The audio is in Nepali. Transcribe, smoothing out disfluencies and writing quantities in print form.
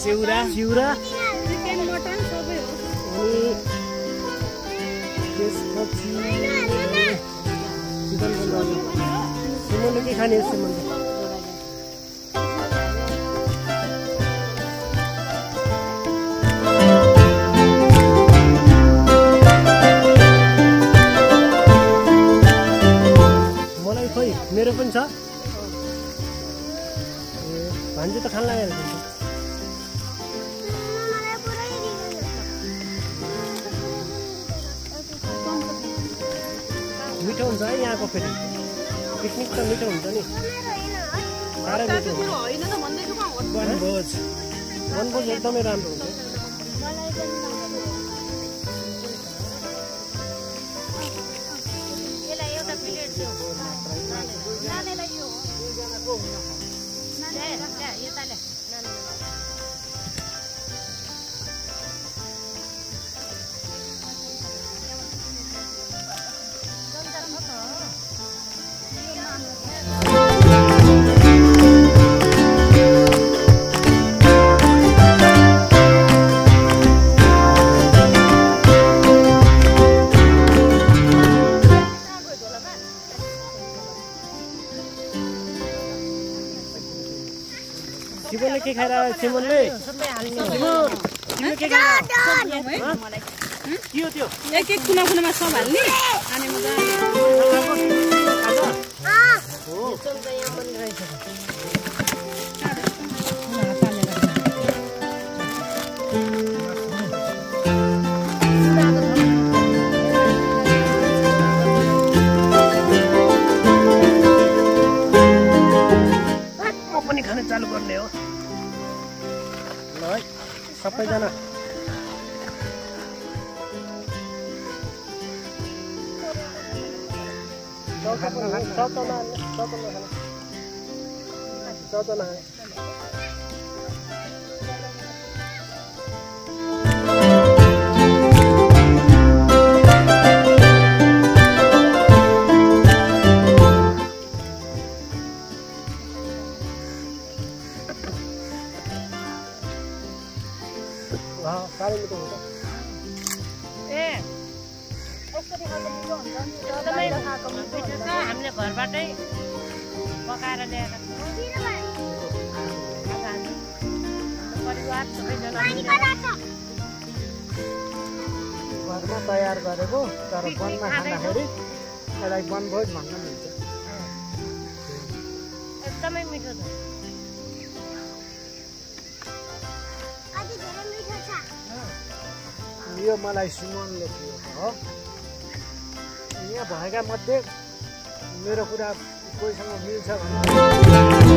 चिउरा चिउरा चिकन मटन सबै हो अनि त्यसपछि चिकन सिमनले के खाने सिमनले मलाई खोइ मेरो पनि छ भान्जी त खान लाग्यो मिठो हुन्छ है यहाँको फेरि पिकनिक त मिठो हुन्छ नि साह्रै मिठो हुन्छ वनभोज एकदमै राम्रो हुन्छ सिमनले के खाएर सिमनले तिमीले के खाएर के हो त्यो एक एक कुना कुनामा सब हाल्ने अनि म पनि खान चालु गर्ने हो ल है सबैजना साह्रै मिठो हुन्छ हामीले घरबाटै पकाएर ल्याएर परिवार सबैजना घरमा तयार गरेको तर वनमा खाँदाखेरि यसलाई वनभोज भन्न मिल्छ एकदमै मिठो छ यो मलाई सुमनले दिएको हो यहाँ भएका मध्ये मेरो कुरा कोहीसँग मिल्छ भने